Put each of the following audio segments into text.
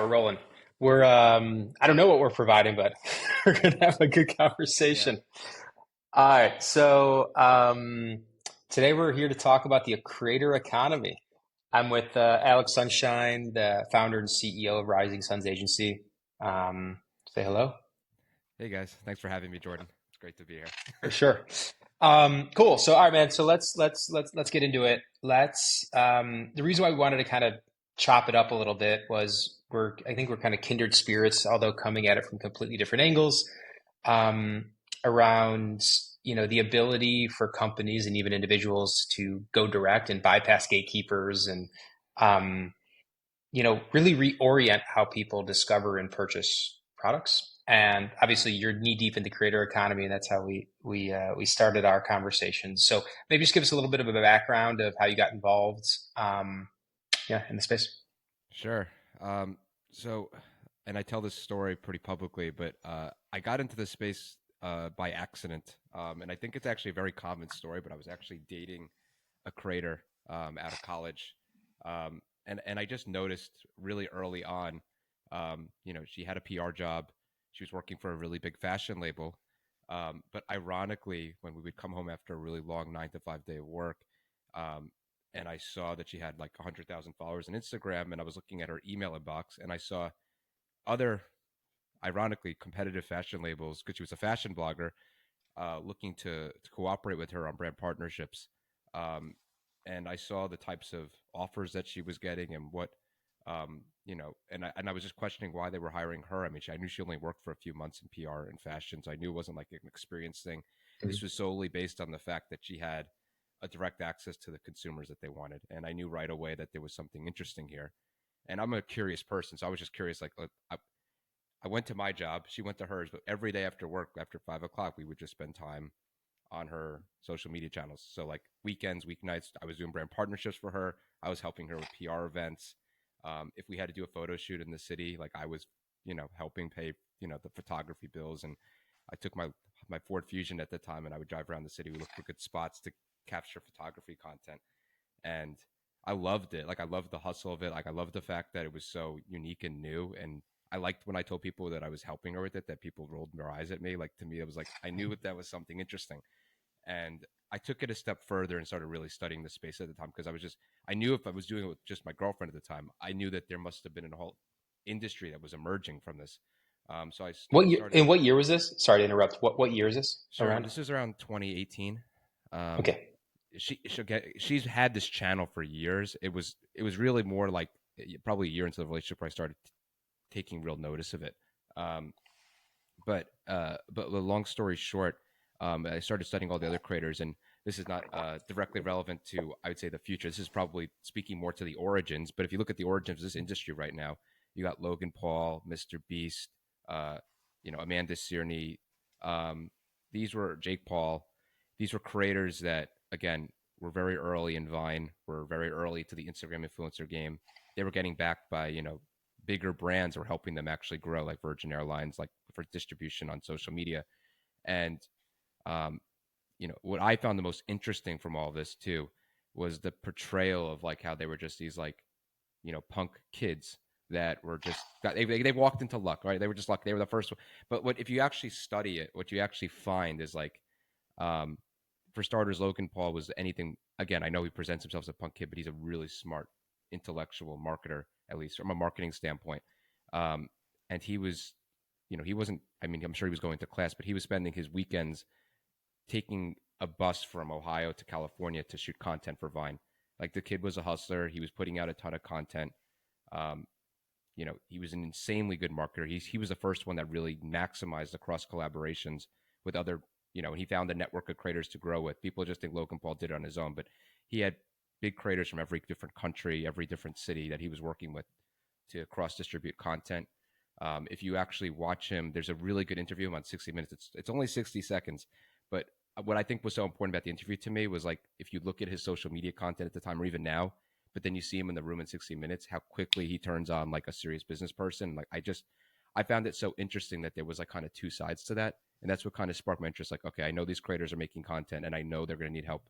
rolling. We're I don't know what we're providing, but we're gonna have a good Yeah. conversation. All right, so today we're here to talk about the creator economy. I'm with Alex Sunshine, the founder and CEO of Rising Suns Agency. Say hello. Hey guys, thanks for having me, Jordan. It's great to be here. For sure. Cool. So, all right, man. So let's get into it. Let's. The reason why we wanted to kind of chop it up a little bit was I think we're kind of kindred spirits, although coming at it from completely different angles. Around the ability for companies and even individuals to go direct and bypass gatekeepers and um, really reorient how people discover and purchase products. And obviously, you're knee deep in the creator economy, and that's how we started our conversation. So maybe just give us a little bit of a background of how you got involved, in the space. Sure. Um, so, and I tell this story pretty publicly, but I got into this space by accident, and I think it's actually a very common story. But I was actually dating a creator out of college, and I just noticed really early on, she had a PR job. She was working for a really big fashion label. But ironically, when we would come home after a really long 9 to 5 day of work, um, and I saw that she had like 100,000 followers on Instagram, and I was looking at her email inbox, and I saw other, ironically, competitive fashion labels because she was a fashion blogger, looking to cooperate with her on brand partnerships. Um, and I saw the types of offers that she was getting and what, and I was just questioning why they were hiring her. I mean, I knew she only worked for a few months in PR and fashion, so I knew it wasn't like an experience thing. This was solely based on the fact that she had a direct access to the consumers that they wanted. And I knew right away that there was something interesting here. And I'm a curious person, so I was just curious. Like, I went to my job, she went to hers, but every day after work, after 5 o'clock, we would just spend time on her social media channels. So like weekends, weeknights, I was doing brand partnerships for her. I was helping her with PR events. If we had to do a photo shoot in the city, like I was, helping pay, the photography bills. And I took my Ford Fusion at the time, and I would drive around the city. We looked for good spots to capture photography content, and I loved it. Like I loved the hustle of it. Like I loved the fact that it was so unique and new. And I liked when I told people that I was helping her with it, that people rolled their eyes at me. Like to me, it was like I knew that was something interesting. And I took it a step further and started really studying the space at the time because I knew if I was doing it with just my girlfriend at the time, I knew that there must have been a whole industry that was emerging from this. So What year? started. And what year was this? Sorry to interrupt. What year is this Sure, around? this is around 2018. Um, Okay. she's had this channel for years. It was really more like probably a year into the relationship where I started taking real notice of it. Um, but the long story short, I started studying all the other creators, and this is not directly relevant to, I would say, the future. This is probably speaking more to the origins. But if you look at the origins of this industry right now, you got Logan Paul, Mr. Beast, uh, Amanda Cerny. Um, these were Jake Paul. These were creators that, again, were very early in Vine, were very early to the Instagram influencer game. They were getting backed by, bigger brands were helping them actually grow, like Virgin Airlines, like for distribution on social media. And um, what I found the most interesting from all of this too was the portrayal of like how they were just these like punk kids that were just they walked into luck, right? They were just luck. They were the first one. But what if you actually study it, what you actually find is like, um, for starters, Logan Paul was anything. Again, I know he presents himself as a punk kid, but he's a really smart, intellectual marketer, at least from a marketing standpoint. Um, and he was, he wasn't. I mean, I'm sure he was going to class, but he was spending his weekends taking a bus from Ohio to California to shoot content for Vine. Like the kid was a hustler. He was putting out a ton of content. Um, he was an insanely good marketer. He was the first one that really maximized the cross collaborations with other, and he found a network of creators to grow with. People just think Logan Paul did it on his own, but he had big creators from every different country, every different city that he was working with to cross distribute content. If you actually watch him, there's a really good interview of him on 60 Minutes. It's only 60 seconds, but what I think was so important about the interview to me was like if you look at his social media content at the time or even now, but then you see him in the room in 60 Minutes, how quickly he turns on like a serious business person. Like I found it so interesting that there was like kind of two sides to that, and that's what kind of sparked my interest. Like, okay, I know these creators are making content, and I know they're going to need help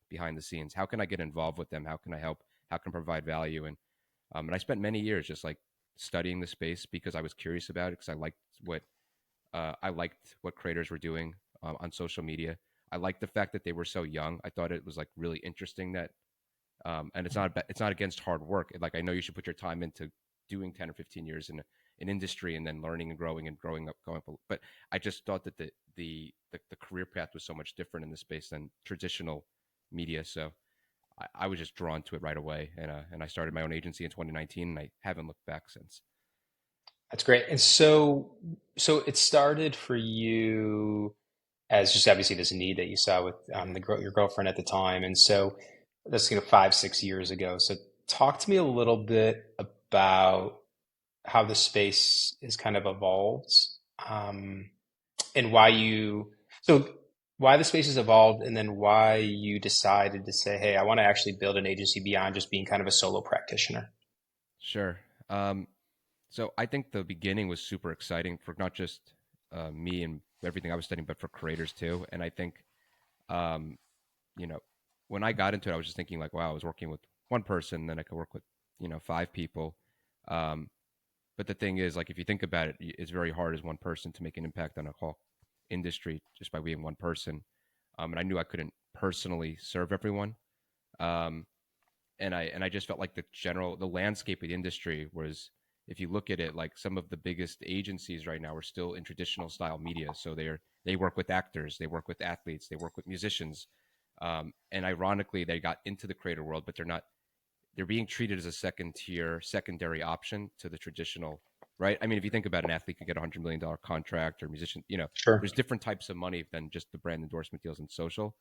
behind the scenes. How can I get involved with them? How can I help? How can I provide value? And I spent many years just like studying the space because I was curious about it because what I liked what creators were doing on social media. I liked the fact that they were so young. I thought it was like really interesting that, and it's not against hard work. Like I know you should put your time into doing 10 or 15 years in an industry and then learning and growing up, going up. But I just thought that the career path was so much different in this space than traditional media. So I was just drawn to it right away, and I started my own agency in 2019, and I haven't looked back since. That's great. And so it started for you as just obviously this need that you saw with Yeah, your girlfriend at the time. And so that's 5, 6 years ago. So talk to me a little bit about how the space is kind of evolved, um, and so why the space has evolved, and then why you decided to say, hey, I want to actually build an agency beyond just being kind of a solo practitioner. sure. So I think the beginning was super exciting for not just me and everything I was studying, but for creators too. And I think, um, you know, when I got into it, I was just thinking like, wow, I was working with one person, then I could work with, 5 people. Um, but the thing is, like, if you think about it, it's very hard as one person to make an impact on a whole industry just by being one person. And I knew I couldn't personally serve everyone. Um, and I just felt like the landscape of the industry was, if you look at it, like some of the biggest agencies right now are still in traditional style media. So they work with actors, they work with athletes, they work with musicians, and ironically they got into the creator world, but they're being treated as a secondary option to the traditional, right? I mean, if you think about it, an athlete could get $100 million contract, or musician, Sure. there's different types of money than just the brand endorsement deals and social.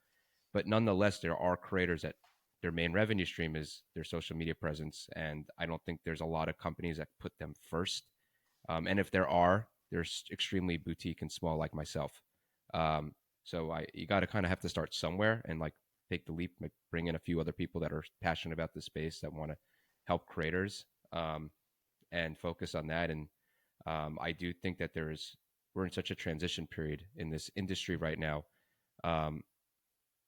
But nonetheless, there are creators that their main revenue stream is their social media presence, and I don't think there's a lot of companies that put them first. And if there are, they're extremely boutique and small, like myself. Um, so you got to kind of have to start somewhere and like take the leap, like bring in a few other people that are passionate about the space that want to help creators, and focus on that. And I do think that we're in such a transition period in this industry right now. Um,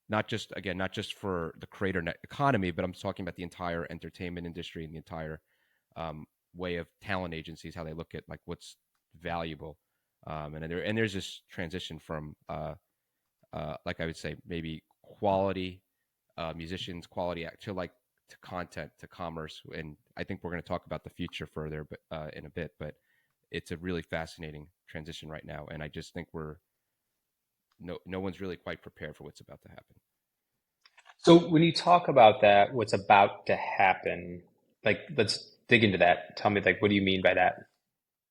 not just for the creator economy, but I'm talking about the entire entertainment industry and the entire way of talent agencies, how they look at like what's valuable. There's this transition from like I would say maybe quality musicians, quality act to like to content to commerce, and I think we're going to talk about the future further, but in a bit. But it's a really fascinating transition right now, and I just think we're no one's really quite prepared for what's about to happen. So when you talk about that, what's about to happen, like let's dig into that. Tell me, like, what do you mean by that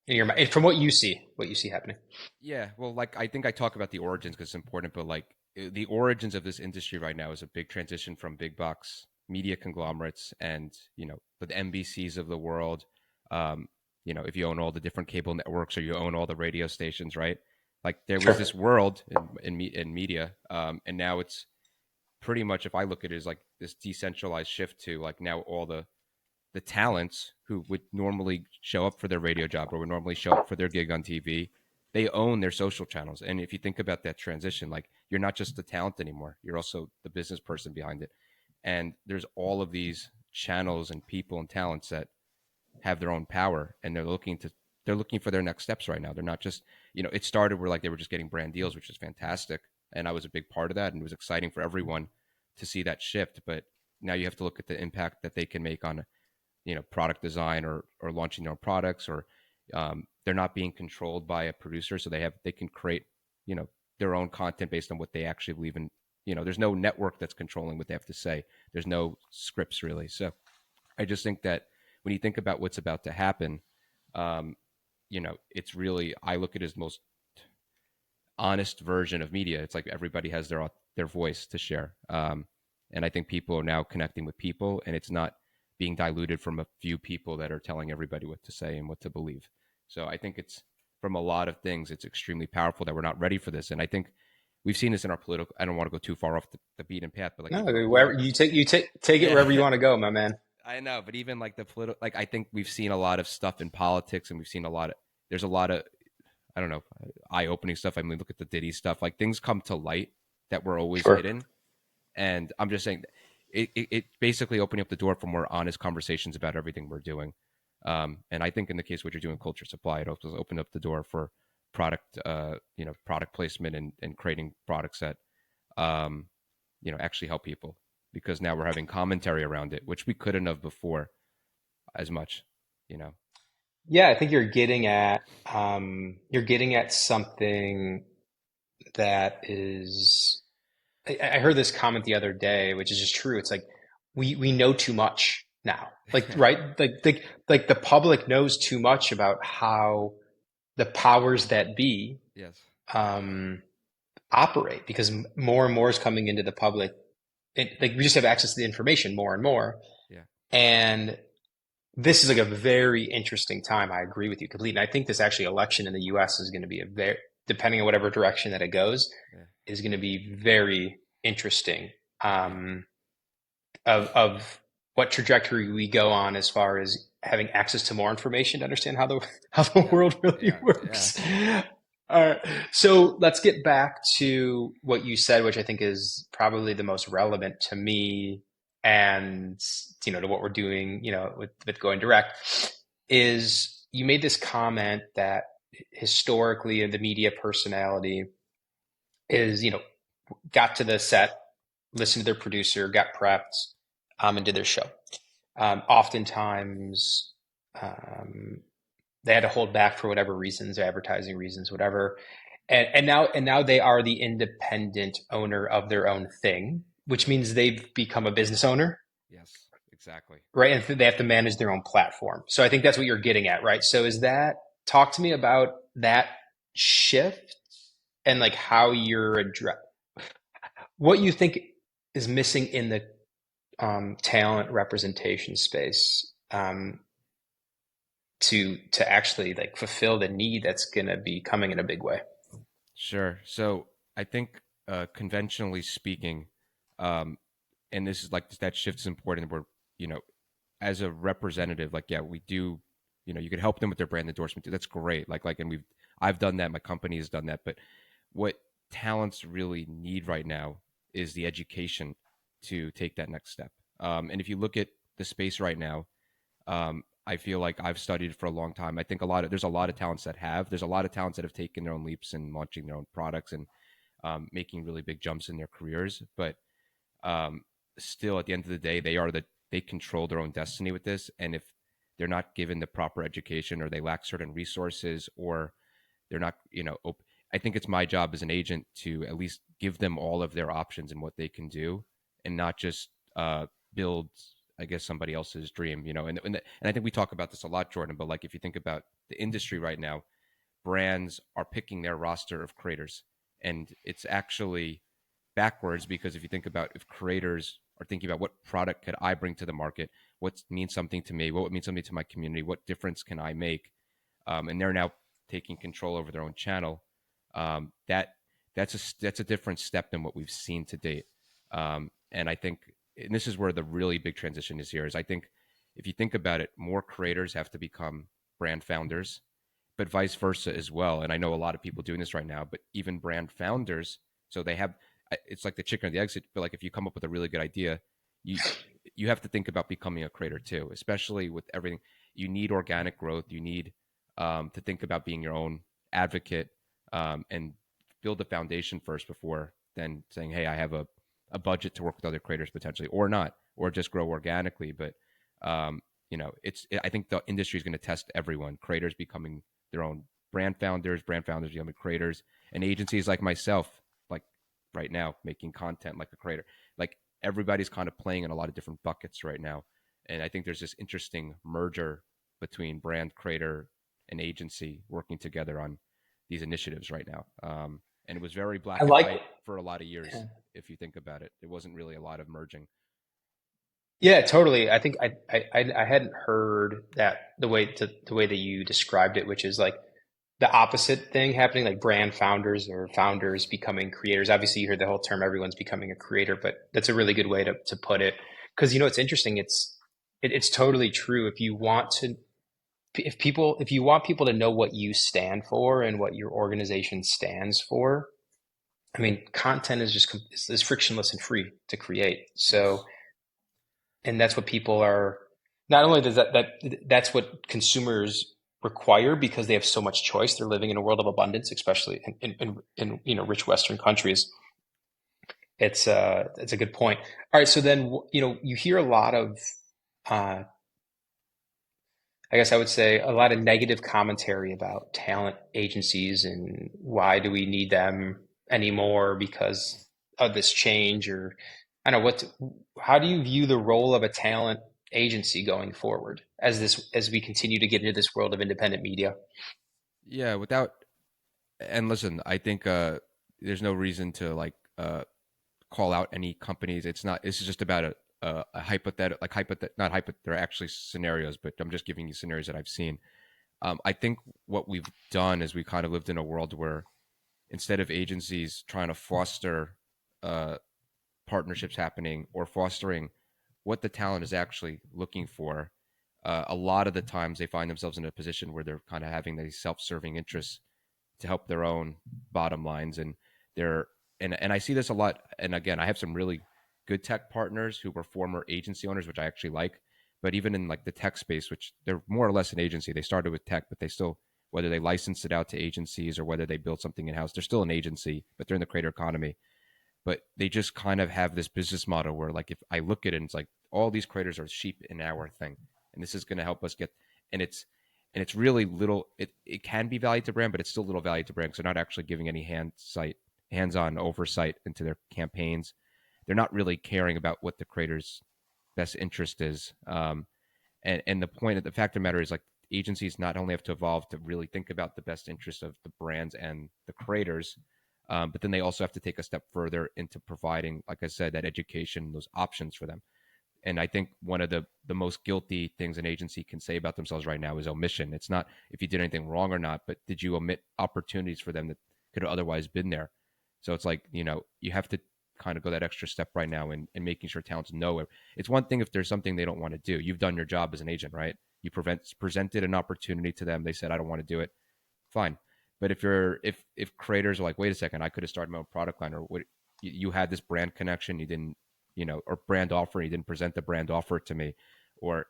in your mind, from what you see happening? Yeah, well, like I think I talk about the origins because it's important, but like the origins of this industry right now is a big transition from big box media conglomerates and the NBCs of the world. Um, if you own all the different cable networks or you own all the radio stations, right? Like there was Sure. this world in media, and now it's pretty much, if I look at it, as like this decentralized shift to like now all the talents who would normally show up for their radio job or would normally show up for their gig on TV, they own their social channels. And if you think about that transition, like you're not just the talent anymore, you're also the business person behind it. And there's all of these channels and people and talents that have their own power, and they're looking for their next steps right now. They're not just, it started where like they were just getting brand deals, which is fantastic. And I was a big part of that. And it was exciting for everyone to see that shift. But now you have to look at the impact that they can make on product design or launching their own products, or they're not being controlled by a producer, so they can create you know their own content based on what they actually believe in. There's no network that's controlling what they have to say. There's no scripts really. So I just think that when you think about what's about to happen, um, it's really, I look at it as the most honest version of media. It's like everybody has their voice to share, and I think people are now connecting with people, and it's not being diluted from a few people that are telling everybody what to say and what to believe. So I think it's, from a lot of things, it's extremely powerful that we're not ready for this, and I think we've seen this in our political. I don't want to go too far off the beaten path, but like No, even our wherever political. you take it Yeah. wherever you want to go, my man. I know, but even like the political, like I think we've seen a lot of stuff in politics, and we've seen a lot of. There's a lot of, I don't know, eye-opening stuff. I mean, look at the Diddy stuff. Like things come to light that were always Sure. hidden, and I'm just saying, it basically opening up the door for more honest conversations about everything we're doing. And I think in the case of what you're doing, culture supply, it also opened up the door for product, product placement and creating products that, um, actually help people because now we're having commentary around it, which we couldn't have before as much, you know? Yeah, I think you're getting at something that is. I heard this comment the other day, which is just true. It's like we know too much now. Like right, like the public knows too much about how the powers that be Yes. um, operate because more and more is coming into the public. Like we just have access to the information more and more, Yeah. and this is like a very interesting time. I agree with you completely. And I think this actually election in the U.S. is going to be a very, depending on whatever direction that it goes, Yeah. is going to be very interesting. Yeah. Um, of what trajectory we go on as far as having access to more information to understand how the how the Yeah. world really Yeah. Yeah. works. All right. So let's get back to what you said, which I think is probably the most relevant to me and to what we're doing, with going direct, is you made this comment that historically the media personality is, got to the set, listened to their producer, got prepped, and did their show. Oftentimes, um, they had to hold back for whatever reasons, advertising reasons, whatever. And now they are the independent owner of their own thing, which means they've become a business owner, Yes. Exactly. right? And they have to manage their own platform. So I think that's what you're getting at, right? So is that talk to me about that shift and like how you're address what you think is missing in the talent representation space to actually like fulfill the need that's going to be coming in a big way. Sure. So I think, conventionally speaking, um, and this is like that shift's important. Where you know, as a representative, like yeah, we do. You could help them with their brand endorsement. That's great. And I've done that. My company has done that. But what talents really need right now is the education to take that next step. And if you look at the space right now, I feel like I've studied for a long time. I think there's a lot of talents that there's a lot of talents that have taken their own leaps and launching their own products and, making really big jumps in their careers. But, um, still, at the end of the day, they control their own destiny with this. And if they're not given the proper education, or they lack certain resources, or they're not, I think it's my job as an agent to at least give them all of their options and what they can do, and not just, build, I guess, somebody else's dream. And I think we talk about this a lot, Jordan. But like, if you think about the industry right now, brands are picking their roster of creators, and it's actually backwards, because if you think about, if creators are thinking about what product could I bring to the market, what means something to me, what would mean something to my community, what difference can I make, and they're now taking control over their own channel. That's a different step than what we've seen to date. And I think, and this is where the really big transition is here. Is I think if you think about it, more creators have to become brand founders, but vice versa as well. And I know a lot of people doing this right now, but even brand founders, so they have, it's like the chicken or the egg. But like, if you come up with a really good idea, you you have to think about becoming a creator too, especially with everything. You need organic growth. You need, to think about being your own advocate, and build a foundation first before then saying, hey, I have a budget to work with other creators potentially, or not, or just grow organically. But, I think the industry is going to test everyone, creators becoming their own brand founders becoming creators, and agencies like myself, like right now, making content like a creator. Like, everybody's kind of playing in a lot of different buckets right now. And I think there's this interesting merger between brand, creator, and agency working together on these initiatives right now. And it was very I black and like white for a lot of years. If you think about it, there wasn't really a lot of merging. Yeah, totally. I think I hadn't heard that the way that you described it, which is like the opposite thing happening, like brand founders or founders becoming creators. Obviously, you heard the whole term everyone's becoming a creator, but that's a really good way to put it. Because it's interesting. It's totally true. If you want people to know what you stand for and what your organization stands for, I mean, content is frictionless and free to create. So, Yes. and that's what people are. not only does that's what consumers require because they have so much choice. They're living in a world of abundance, especially in rich Western countries. It's a good point. All right, so then you hear a lot of uh, I guess I would say a lot of negative commentary about talent agencies and why do we need them anymore because of this change, or I don't know how do you view the role of a talent agency going forward as we continue to get into this world of independent media? Yeah, without and listen, I think there's no reason to call out any companies. It's not. This is just about a hypothetical, not hypothetical. They're actually scenarios, but I'm just giving you scenarios that I've seen. I think what we've done is we kind of lived in a world where instead of agencies trying to foster uh, partnerships happening or fostering what the talent is actually looking for, a lot of the times they find themselves in a position where they're kind of having these self-serving interests to help their own bottom lines, and they're and I see this a lot. And again, I have some really good tech partners who were former agency owners, which I actually like. But even in like the tech space, which they're more or less an agency, they started with tech, but they still, whether they licensed it out to agencies or whether they built something in house, they're still an agency, but they're in the creator economy. But they just kind of have this business model where, like, if I look at it, and it's like all these creators are sheep in our thing, and this is going to help us get, and it's really little. It can be value to brand, but it's still little value to brand because they're not actually giving any hands-on oversight into their campaigns. They're not really caring about what the creator's best interest is. And the point of the fact of the matter is, like, agencies not only have to evolve to really think about the best interest of the brands and the creators, but then they also have to take a step further into providing, like I said, that education, those options for them. And I think one of the most guilty things an agency can say about themselves right now is omission. It's not if you did anything wrong or not, but did you omit opportunities for them that could have otherwise been there? So it's like, you have to kind of go that extra step right now in making sure talents know it. It's one thing if there's something they don't want to do. You've done your job as an agent, right? You presented an opportunity to them. They said, I don't want to do it. Fine. But if creators are like, wait a second, I could have started my own product line, or what, you had this brand connection, you didn't, or brand offer, you didn't present the brand offer to me, or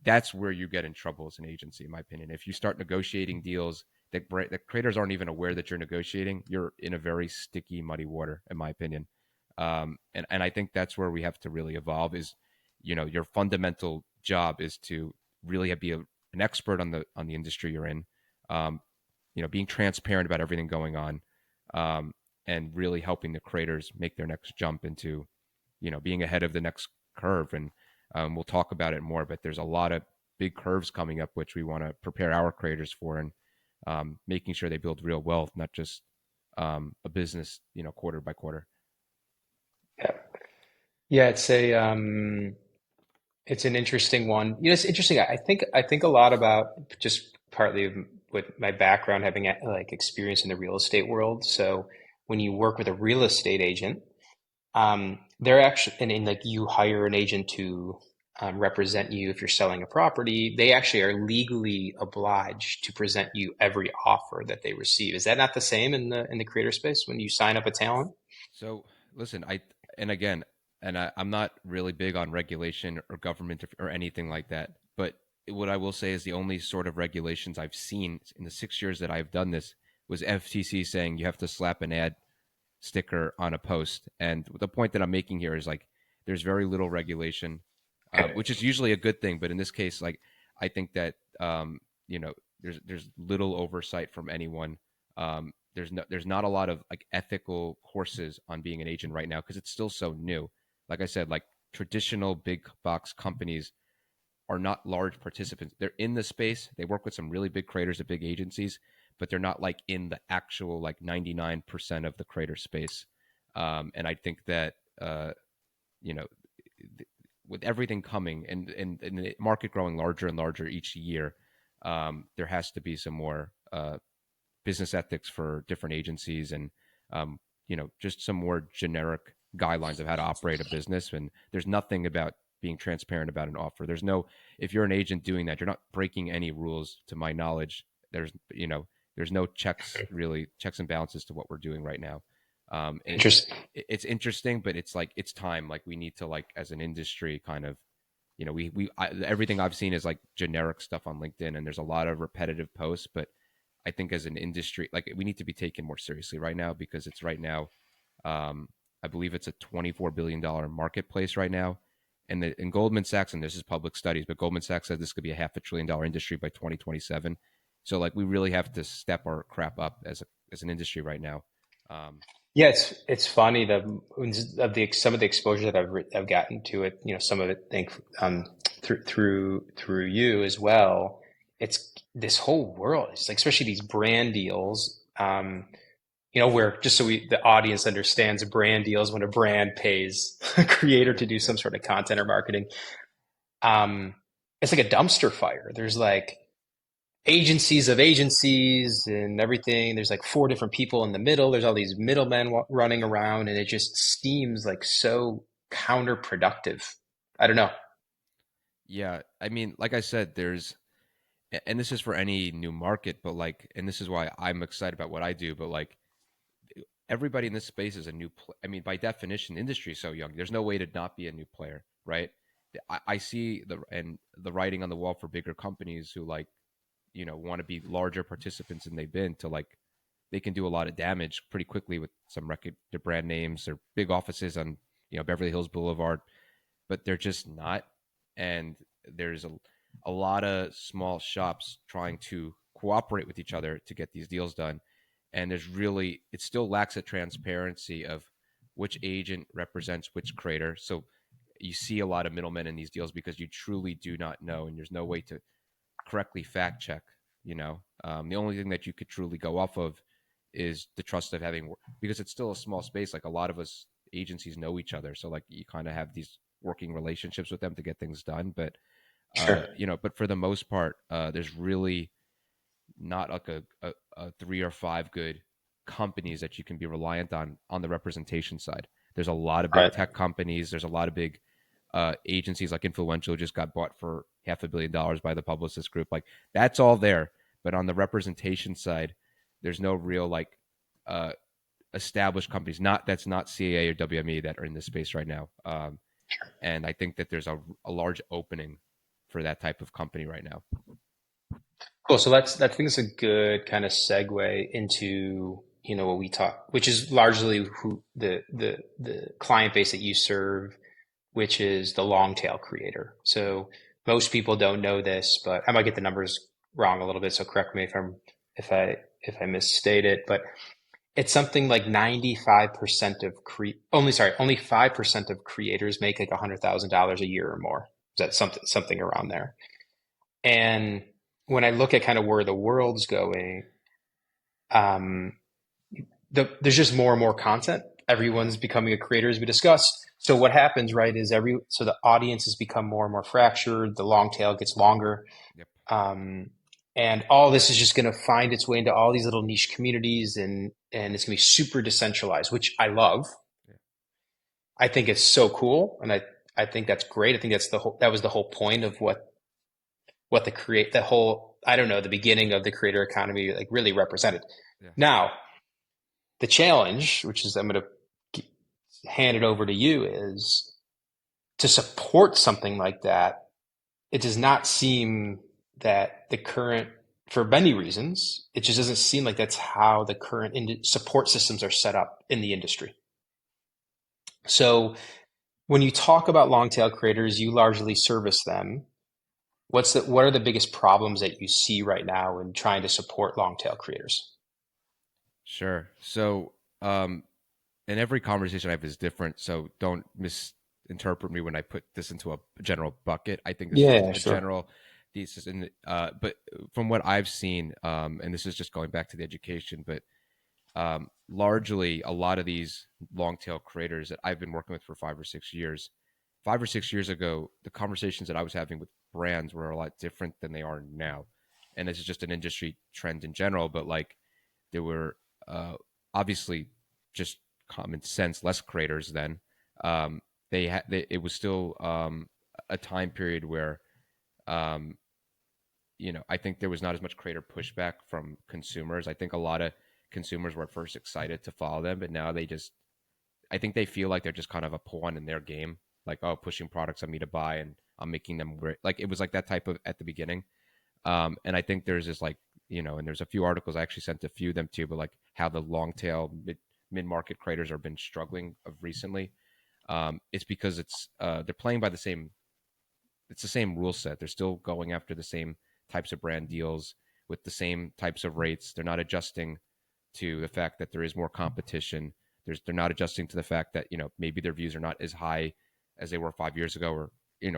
that's where you get in trouble as an agency, in my opinion. If you start negotiating deals that creators aren't even aware that you're negotiating, you're in a very sticky, muddy water, in my opinion. And I think that's where we have to really evolve. Is your fundamental job is to really be an expert on the industry you're in. Um, being transparent about everything going on, um, and really helping the creators make their next jump into, being ahead of the next curve. And we'll talk about it more, but there's a lot of big curves coming up, which we want to prepare our creators for, and making sure they build real wealth, not just a business, quarter by quarter. Yeah, yeah, it's an interesting one. It's interesting. I think a lot about just partly with my background, having like experience in the real estate world. So when you work with a real estate agent, they're actually, and like you hire an agent to represent you if you're selling a property, they actually are legally obliged to present you every offer that they receive. Is that not the same in the creator space when you sign up a talent? So listen, and again, I'm not really big on regulation or government or anything like that. But what I will say is the only sort of regulations I've seen in the 6 years that I've done this was FTC saying you have to slap an ad sticker on a post. And the point that I'm making here is, like, there's very little regulation, Okay. which is usually a good thing. But in this case, like, I think that there's little oversight from anyone. There's not a lot of like ethical courses on being an agent right now because it's still so new. Like I said, like, traditional big box companies are not large participants. They're in the space. They work with some really big creators at big agencies, but they're not like in the actual like 99% of the creator space. And I think that you know with everything coming and the market growing larger and larger each year, there has to be some more business ethics for different agencies, and just some more generic guidelines of how to operate a business. And there's nothing about being transparent about an offer. There's no, if you're an agent doing that, you're not breaking any rules to my knowledge. There's no checks and balances to what we're doing right now. And Interesting. it's interesting, but it's like it's time. Like, we need to, like, as an industry, kind of everything I've seen is like generic stuff on LinkedIn, and there's a lot of repetitive posts. But I think as an industry, like we need to be taken more seriously right now because it's right now. Um, I believe it's a $24 billion marketplace right now, and in Goldman Sachs, and this is public studies, but Goldman Sachs said this could be a $500 billion industry by 2027. So like we really have to step our crap up as an industry right now. Um, Yeah, it's funny some of the exposure that I've gotten to it. Some of it think through you as well. It's this whole world. It's like especially these brand deals. Where just so the audience understands brand deals when a brand pays a creator to do yeah, some sort of content or marketing. Um, it's like a dumpster fire. There's like agencies of agencies and everything. There's like four different people in the middle. There's all these middlemen running around, and it just seems like so counterproductive. I don't know. yeah. I mean, like I said, and this is for any new market, but like, and this is why I'm excited about what I do. But like, everybody in this space is a new. I mean, by definition, the industry is so young. There's no way to not be a new player, right? I see the writing on the wall for bigger companies who like want to be larger participants than they've been to like they can do a lot of damage pretty quickly with some record brand names or big offices on Beverly Hills Boulevard, but they're just not. And there's a lot of small shops trying to cooperate with each other to get these deals done. And it still lacks a transparency of which agent represents which creator. So you see a lot of middlemen in these deals because you truly do not know, and there's no way to correctly fact check. The only thing that you could truly go off of is the trust of having, because it's still a small space. Like a lot of us agencies know each other, so like you kind of have these working relationships with them to get things done. But Sure. but for the most part, there's really not like a three or five good companies that you can be reliant on the representation side. There's a lot of big Right. tech companies. There's a lot of big agencies like Influential just got bought for $500 million by the Publicis Group. Like that's all there, but on the representation side, there's no real like uh, established companies. That's not CAA or WME that are in this space right now. And I think that there's a large opening for that type of company right now. Cool. So I think it's a good kind of segue into, what we talk, which is largely who the client base that you serve, which is the long tail creator. So most people don't know this, but I might get the numbers wrong a little bit. So correct me if I misstate it, but it's something like 95% of only 5% of creators make like $100,000 a year or more. Is that something around there? And when I look at kind of where the world's going, um, there's just more and more content. Mm-hmm. Everyone's becoming a creator, as we discussed. So what happens, right, is so the audience has become more and more fractured. The long tail gets longer, Yep. um, and all this is just going to find its way into all these little niche communities, and it's going to be super decentralized, which I love. Yeah. I think it's so cool, and I think that's great. I think that was the whole point of what the whole, I don't know, the beginning of the creator economy like really represented. Yeah. Now, the challenge, which is I'm going to hand it over to you, is to support something like that. It does not seem that the current, for many reasons, it just doesn't seem like that's how the current support systems are set up in the industry. So when you talk about long tail creators, you largely service them. What are the biggest problems that you see right now in trying to support long tail creators? Sure. So, and every conversation I have is different. So don't misinterpret me when I put this into a general bucket. I think this is just Yeah, a sure. general thesis. And but from what I've seen, and this is just going back to the education, but largely a lot of these long tail creators that I've been working with for 5 or 6 years, 5 or 6 years ago, the conversations that I was having with brands were a lot different than they are now. And this is just an industry trend in general, but like there were obviously just common sense, less creators then. Um, it was still a time period where um, I think there was not as much creator pushback from consumers. I think a lot of consumers were at first excited to follow them, but now I think they feel like they're just kind of a pawn in their game, like, oh, pushing products on me to buy. And I'm making them great. Like it was like that type of at the beginning. And I think there's this like, and there's a few articles I actually sent a few of them to, but like how the long tail mid market creators have been struggling of recently. It's because they're playing by it's the same rule set. They're still going after the same types of brand deals with the same types of rates. They're not adjusting to the fact that there is more competition. They're not adjusting to the fact that maybe their views are not as high as they were 5 years ago,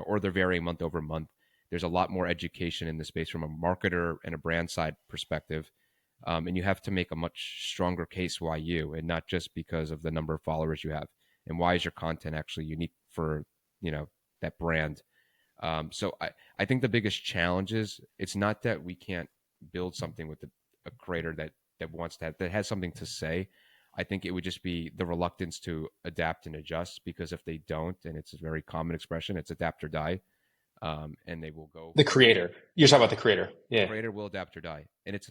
or they're varying month over month. There's a lot more education in the space from a marketer and a brand side perspective, and you have to make a much stronger case why you, and not just because of the number of followers you have, and why is your content actually unique for that brand. So I think the biggest challenge is it's not that we can't build something with a creator that wants that has something to say. I think it would just be the reluctance to adapt and adjust, because if they don't, and it's a very common expression, it's adapt or die, and they will go The for the creator. You're talking about the creator. the Yeah. creator will adapt or die. And it's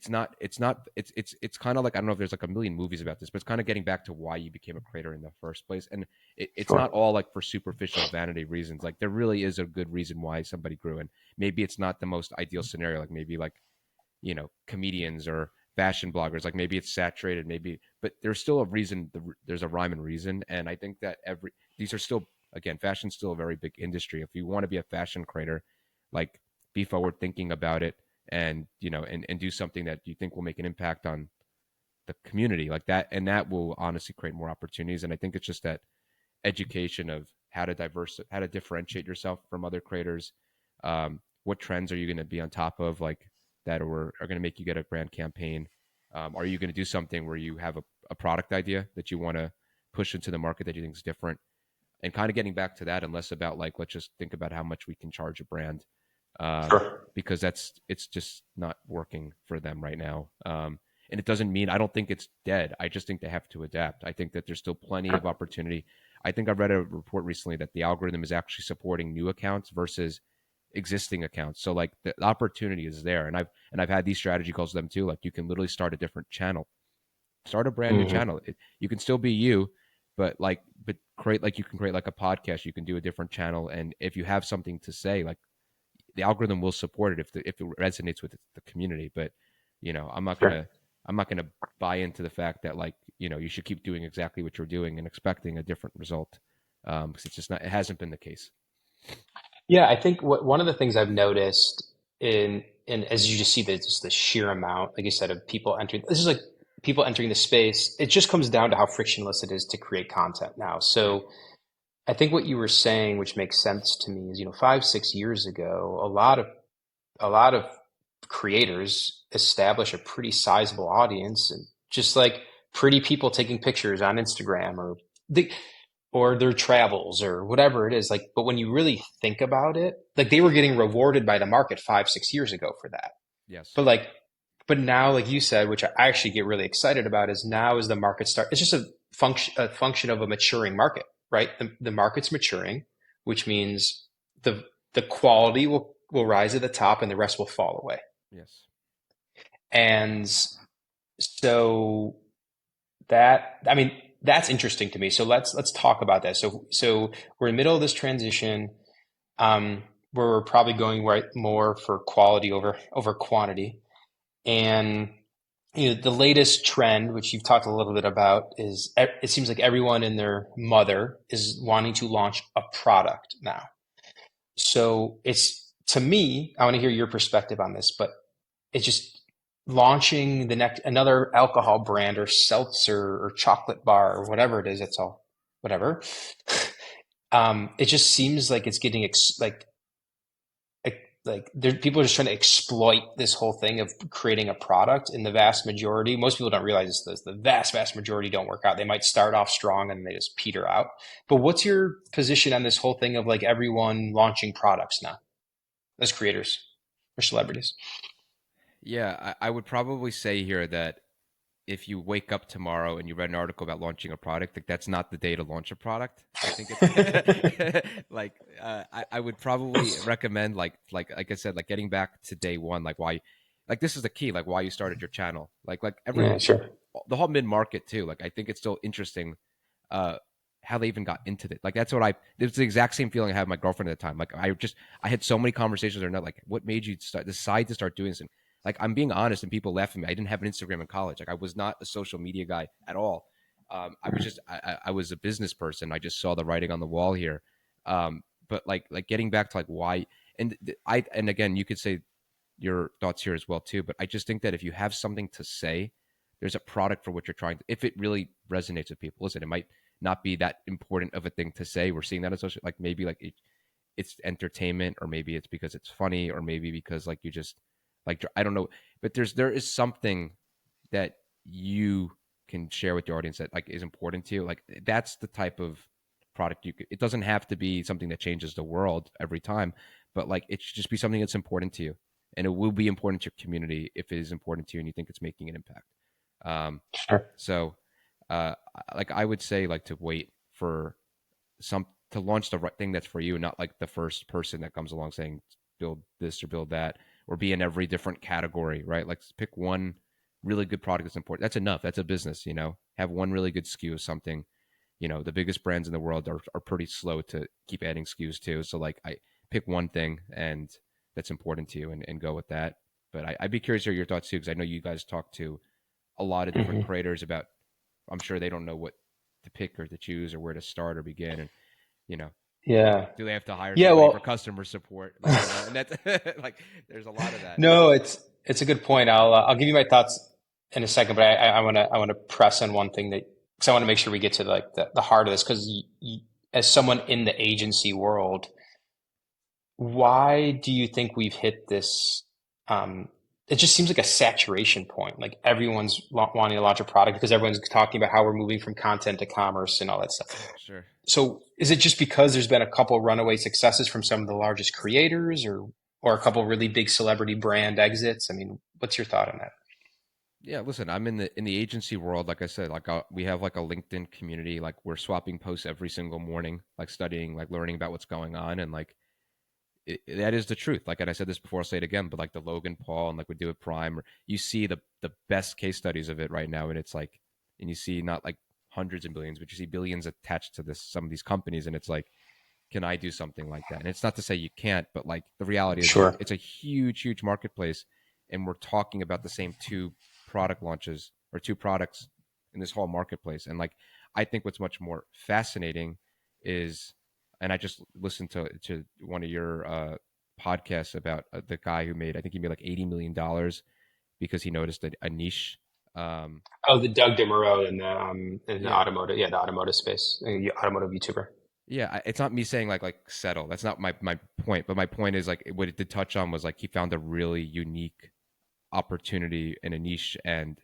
kind of like, I don't know if there's like a million movies about this, but it's kind of getting back to why you became a creator in the first place. And it's not Sure. all like for superficial vanity reasons. Like there really is a good reason why somebody grew. And maybe it's not the most ideal scenario, like maybe like comedians or fashion bloggers, like maybe it's saturated, maybe, but there's still a reason. There's a rhyme and reason. And I think that these are still, again, fashion's still a very big industry. If you want to be a fashion creator, like, be forward thinking about it, and and do something that you think will make an impact on the community like that, and that will honestly create more opportunities. And I think it's just that education of how to differentiate yourself from other creators. What trends are you going to be on top of, like, that are going to make you get a brand campaign? Are you going to do something where you have a product idea that you want to push into the market that you think is different? And kind of getting back to that, and less about like, let's just think about how much we can charge a brand, um, Sure. because it's just not working for them right now. And it doesn't mean I don't think it's dead. I just think they have to adapt. I think that there's still plenty of opportunity. I think I read a report recently that the algorithm is actually supporting new accounts versus existing accounts. So like the opportunity is there, and I've had these strategy calls with them too. Like you can literally start a different channel, start a brand new Hmm. channel. You can still be you, but create, like, you can create like a podcast. You can do a different channel, and if you have something to say, like, the algorithm will support it if it resonates with the community. But I'm not Sure. gonna buy into the fact that, like, you should keep doing exactly what you're doing and expecting a different result, because it's just not. It hasn't been the case. Yeah, I think one of the things I've noticed in as you just see the just the sheer amount, like you said, of people entering. This is like people entering the space. It just comes down to how frictionless it is to create content now. Right. So I think what you were saying, which makes sense to me, is 5, 6 years ago, a lot of creators establish a pretty sizable audience, and just like pretty people taking pictures on Instagram, or their travels or whatever it is. Like, but when you really think about it, like they were getting rewarded by the market 5, 6 years ago for that. Yes. But like, but now, like you said, which I actually get really excited about, is now as the market start, it's just a function of a maturing market, right? The market's maturing, which means the quality will rise at the top and the rest will fall away. Yes. And so that, I mean, that's interesting to me. So let's talk about that. So we're in the middle of this transition, where we're probably going right more for quality over quantity. And the latest trend, which you've talked a little bit about, is it seems like everyone and their mother is wanting to launch a product now. So it's, to me, I want to hear your perspective on this, but it's just launching the next another alcohol brand or seltzer or chocolate bar or whatever it is. It's all whatever. It just seems like it's getting like people are just trying to exploit this whole thing of creating a product. In the vast majority, most people don't realize this. The vast majority don't work out. They might start off strong and they just peter out. But what's your position on this whole thing of like everyone launching products now as creators or celebrities? Yeah, I would probably say here that if you wake up tomorrow and you read an article about launching a product, like, that's not the day to launch a product. I think it's like, I would probably recommend, like I said, like, getting back to day one, like, why, like, this is the key, like, why you started your channel, like Yeah, every sure. the whole mid market too. Like, I think it's still interesting, uh, how they even got into it. Like that's what I. It's the exact same feeling I had with my girlfriend at the time. Like I had so many conversations with her. Like, what made you decide to start doing this? And like I'm being honest, and people laugh at me. I didn't have an Instagram in college. Like I was not a social media guy at all. I was just I was a business person. I just saw the writing on the wall here. But like getting back to like why and again you could say your thoughts here as well too. But I just think that if you have something to say, there's a product for what you're trying to. If it really resonates with people, listen, it might not be that important of a thing to say. We're seeing that in social, like maybe like it's entertainment, or maybe it's because it's funny, or maybe because like you just like I don't know. But there is something that you can share with your audience that like is important to you. Like that's the type of product you could. It doesn't have to be something that changes the world every time, but like it should just be something that's important to you, and it will be important to your community if it is important to you and you think it's making an impact. Um, Sure. so, uh, like I would say, like to wait for some to launch the right thing that's for you, not like the first person that comes along saying build this or build that, or be in every different category, right? Like pick one really good product that's important. That's enough. That's a business, you know. Have one really good SKU of something. You know, the biggest brands in the world are pretty slow to keep adding SKUs too. So like I pick one thing and that's important to you and go with that. But I'd be curious to hear your thoughts too, because I know you guys talk to a lot of different Hmm. creators about. I'm sure they don't know what to pick or to choose or where to start or begin, and you know, Yeah. do they have to hire Yeah. somebody for Well, customer support? Like you know, and that's like there's a lot of that. no, it's a good point. I'll give you my thoughts in a second, but I want to press on one thing that because I want to make sure we get to like the heart of this because as someone in the agency world, why do you think we've hit this? Um, it just seems like a saturation point. Like everyone's wanting to launch a product because everyone's talking about how we're moving from content to commerce and all that stuff. Sure. So is it just because there's been a couple runaway successes from some of the largest creators or a couple really big celebrity brand exits? I mean, what's your thought on that? Yeah, listen, I'm in the agency world. Like I said, like we have like a LinkedIn community. Like we're swapping posts every single morning, like studying, like learning about what's going on, and like that is the truth. Like, and I said this before, I'll say it again. But like the Logan Paul and like we do with Prime, or you see the best case studies of it right now, and it's like, and you see not like hundreds of billions, but you see billions attached to this some of these companies, and it's like, can I do something like that? And it's not to say you can't, but like the reality is like Sure. it's a huge marketplace, and we're talking about the same two product launches or two products in this whole marketplace. And like I think what's much more fascinating is, and I just listened to one of your podcasts about the guy who made, I think he made like $80 million because he noticed a niche. Um, Oh, the Doug DeMuro in the yeah, automotive, yeah, the automotive space, automotive YouTuber. yeah, it's not me saying like settle. That's not my point. But my point is like what it did touch on was like he found a really unique opportunity in a niche, and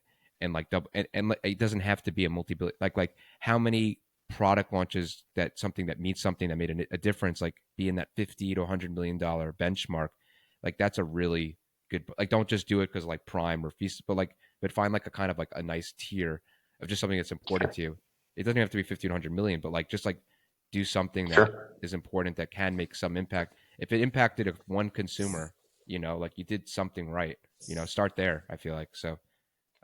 like double and like, it doesn't have to be a multi-billion. Like how many product launches that something that means something that made a difference, like be in that 50 to $100 million benchmark. Like that's a really good. Like don't just do it because like Prime or Feast, but like but find like a kind of like a nice tier of just something that's important Sure. to you. It doesn't have to be 50 to 100 million, but like just like do something that Sure. is important that can make some impact. If it impacted one consumer, you know, like you did something right. You know, start there. I feel like so.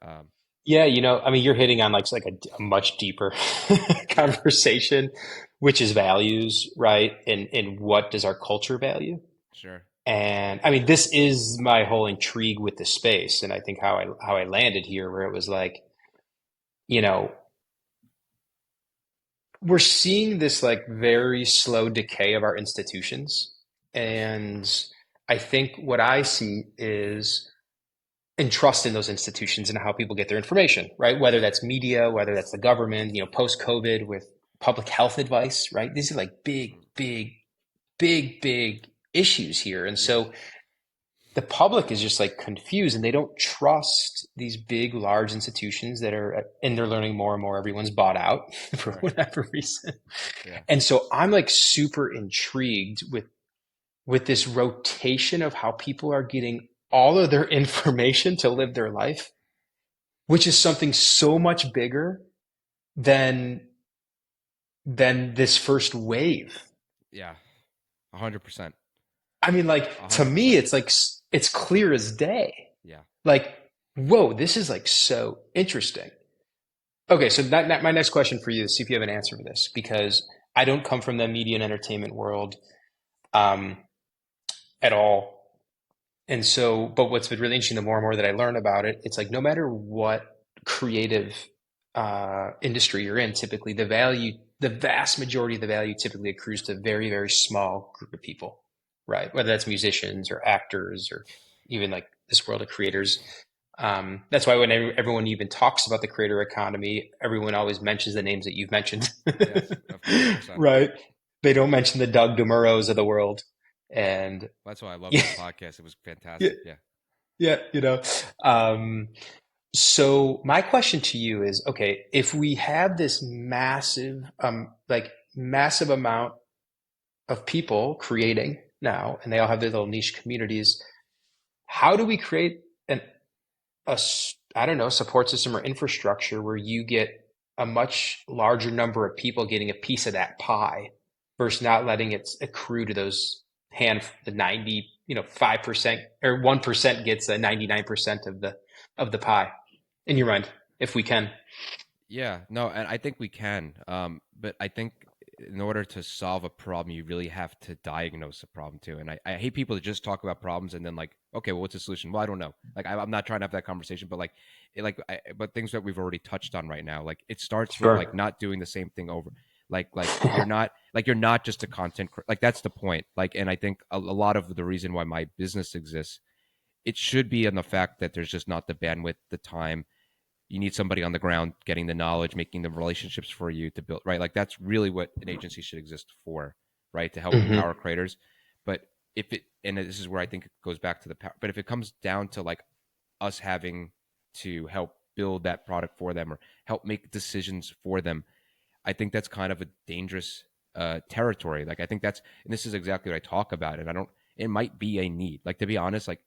Um, Yeah, I mean, you're hitting on like a much deeper yeah, conversation, which is values, right? And what does our culture value? sure. And I mean, this is my whole intrigue with the space, and I think how I landed here, where it was like, you know, we're seeing this like very slow decay of our institutions, Yes. and I think what I see is and trust in those institutions and how people get their information, right? Whether that's media, whether that's the government, post COVID with public health advice, right? These are like Mm. big issues here. And Yeah. so the public is just like confused and they don't trust these big, large institutions that are, and they're learning more and more. Everyone's bought out for Right. whatever reason. Yeah. And so I'm like super intrigued with this rotation of how people are getting all of their information to live their life, which is something so much bigger than this first wave. Yeah. 100%. I mean, like A to hundred me, percent. it's like it's clear as day. Yeah. Like, whoa, this is like so interesting. Okay, so my next question for you is see if you have an answer for this, because I don't come from the media and entertainment world um, at all. And so, but what's been really interesting, the more and more that I learn about it, it's like no matter what creative industry you're in, typically the value, the vast majority of the value typically accrues to a very, very small group of people, right? Whether that's musicians or actors or even like this world of creators. That's why when everyone even talks about the creator economy, everyone always mentions the names that you've mentioned, Yes, of 100%. right? They don't mention the Doug DeMuros of the world. And That's why I love yeah, that podcast. It was yeah, fantastic. Yeah. yeah, Um, so my question to you is, okay, if we have this massive, like massive amount of people creating now, and they all have their little niche communities, how do we create an I don't know, support system or infrastructure where you get a much larger number of people getting a piece of that pie versus not letting it accrue to those the 90, 5% or 1% gets a 99% of the pie in your mind, if we can. Yeah, no, and I think we can. But I think in order to solve a problem, you really have to diagnose a problem too. And I hate people that just talk about problems and then like, okay, well, what's the solution? Well, I don't know. Like, I'm not trying to have that conversation, but like, but things that we've already touched on right now, like it starts with like Sure. not doing the same thing over. You're not just a like that's the point. Like, and I think a lot of the reason why my business exists, it should be in the fact that there's just not the bandwidth, the time, you need somebody on the ground getting the knowledge, making the relationships for you to build, right? Like that's really what an agency should exist for, right? To help Hmm. empower creators. But if it, and this is where I think it goes back to the power, but if it comes down to like us having to help build that product for them or help make decisions for them, I think that's kind of a dangerous territory. Like I think that's, and this is exactly what I talk about. And I don't, it might be a need. Like to be honest, like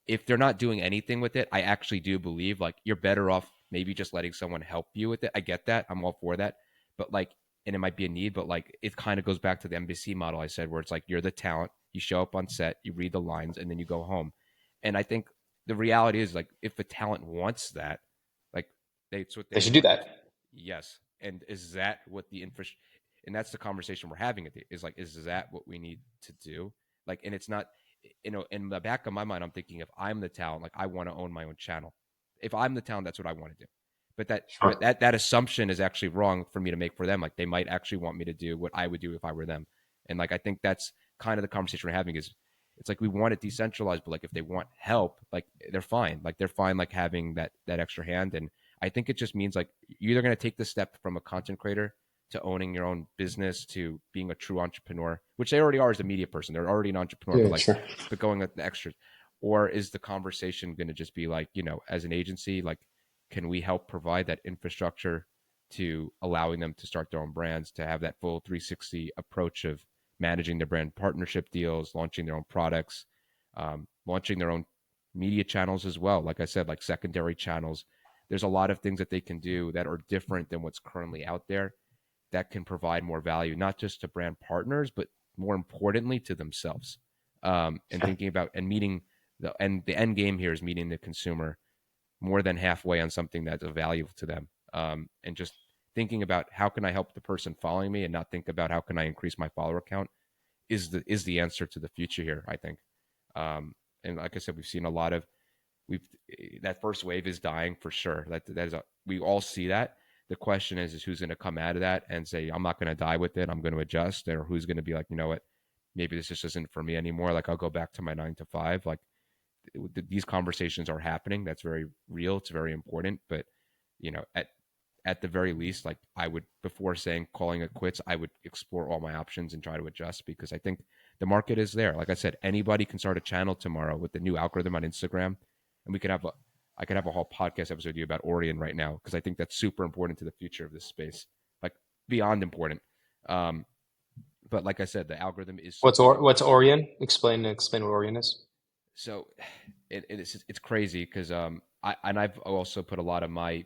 if they're not doing anything with it, I actually do believe like you're better off maybe just letting someone help you with it. I get that. I'm all for that. But like, and it might be a need, but like it kind of goes back to the NBC model I said, where it's like you're the talent, you show up on set, you read the lines, and then you go home. And I think the reality is like if the talent wants that, like it's what They they should do want. that. Yes. And is that what the infrastructure? And that's the conversation we're having. Is like, is that what we need to do? Like, and it's not, in the back of my mind, I'm thinking if I'm the talent, like I want to own my own channel. If I'm the talent, that's what I want to do. But Sure. that assumption is actually wrong for me to make for them. Like they might actually want me to do what I would do if I were them. And like I think that's kind of the conversation we're having is it's like we want it decentralized, but like if they want help, like they're fine. Like they're fine like having that extra hand. And I think it just means like you're either going to take the step from a content creator to owning your own business to being a true entrepreneur, which they already are as a media person. They're already an entrepreneur, Yeah, sure. but going with the extras. Or is the conversation going to just be like, as an agency, like, can we help provide that infrastructure to allowing them to start their own brands, to have that full 360 approach of managing their brand partnership deals, launching their own products, launching their own media channels as well. Like I said, like secondary channels. There's a lot of things that they can do that are different than what's currently out there that can provide more value, not just to brand partners, but more importantly to themselves. And Yeah. thinking about and meeting the end game here is meeting the consumer more than halfway on something that's of value to them. And just thinking about how can I help the person following me and not think about how can I increase my follower count is the answer to the future here, I think. And like I said, we've seen a lot of we've that first wave is dying for sure. We all see that. The question is who's going to come out of that and say I'm not going to die with it. I'm going to adjust, or who's going to be like, you know what, maybe this just isn't for me anymore. Like I'll go back to my 9 to 5. Like these conversations are happening. That's very real. It's very important. But at the very least, like I would before saying calling it quits, I would explore all my options and try to adjust because I think the market is there. Like I said, anybody can start a channel tomorrow with the new algorithm on Instagram, and I could have a whole podcast episode with you about Orion right now because I think that's super important to the future of this space, like beyond important. Um, but like I said, the algorithm is so What's Orion? Explain what Orion is. so. It's crazy because I've also put a lot of my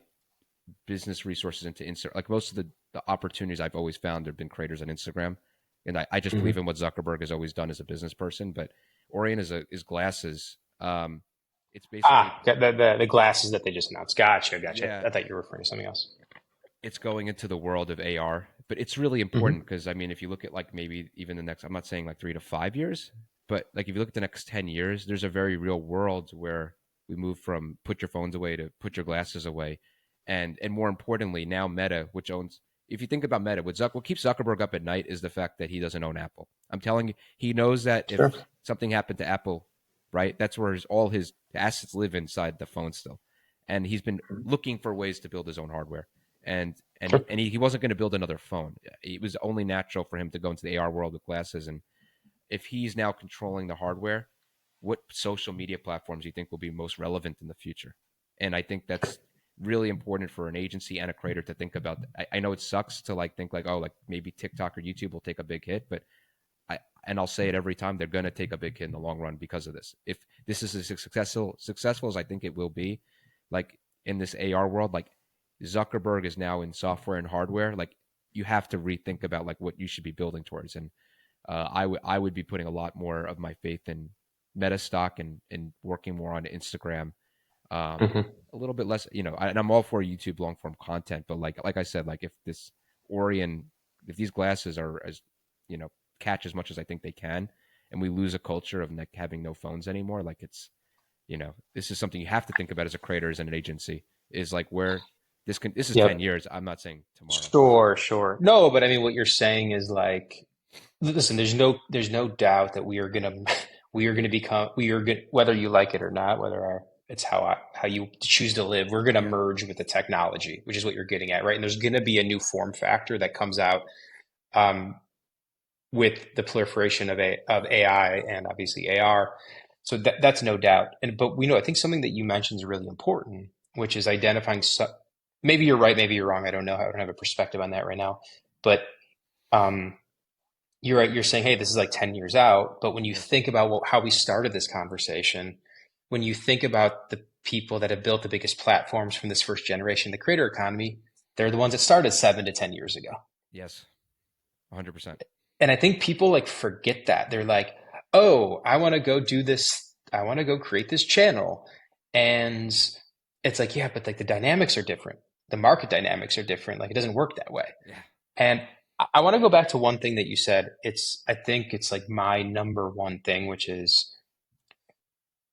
business resources into Instagram. Like most of the opportunities I've always found have been creators on Instagram, and I just believe Hmm. in what Zuckerberg has always done as a business person. But Orion is glasses. It's basically Ah, the glasses that they just announced. Gotcha, gotcha. yeah, I thought you were referring to something else. it's going into the world of AR, but it's really important Hmm. because I mean, if you look at like maybe even the next, I'm not saying like 3 to 5 years, but like if you look at the next 10 years, there's a very real world where we move from put your phones away to put your glasses away. And more importantly, now Meta, which owns, if you think about Meta, what keeps Zuckerberg up at night is the fact that he doesn't own Apple. I'm telling you, he knows that if Sure. something happened to Apple, right, that's where all his assets live inside the phone still. And he's been looking for ways to build his own hardware Sure. he wasn't going to build another phone. It was only natural for him to go into the AR world with glasses. And if he's now controlling the hardware, what social media platforms do you think will be most relevant in the future? And I think that's really important for an agency and a creator to think about. I know it sucks to like think like, oh, like maybe TikTok or YouTube will take a big hit, but I'll say it every time, they're going to take a big hit in the long run because of this. If this is as successful as I think it will be, like in this AR world, like Zuckerberg is now in software and hardware, like you have to rethink about like what you should be building towards. And I would be putting a lot more of my faith in Meta stock and working more on Instagram. Um, Hmm. a little bit less, and I'm all for YouTube long form content, but like I said, like if this Orion, if these glasses are as you know catch as much as I think they can, and we lose a culture of like having no phones anymore, like this is something you have to think about as a creator, as an agency, is like where this is 10 years. I'm not saying tomorrow. Sure, sure. No, but I mean, what you're saying is like, listen, there's no doubt that we are gonna, we are gonna become, we are good, whether you like it or not, whether it's how you choose to live, we're gonna Yeah. merge with the technology, which is what you're getting at, right? And there's gonna be a new form factor that comes out, um, with the proliferation of AI and obviously AR. So that's no doubt. But we know, I think something that you mentioned is really important, which is identifying. Maybe you're right, maybe you're wrong. I don't know. I don't have a perspective on that right now. But um, you're right. You're saying, hey, this is like 10 years out. But when you Yeah. think about how we started this conversation, when you think about the people that have built the biggest platforms from this first generation, the creator economy, they're the ones that started 7 to 10 years ago. Yes. 100%. And I think people like forget that. They're like, oh, I want to go do this. I want to go create this channel. And it's like, yeah, but like the dynamics are different. The market dynamics are different. Like it doesn't work that way. Yeah. And I want to go back to one thing that you said. I think it's like my number one thing, which is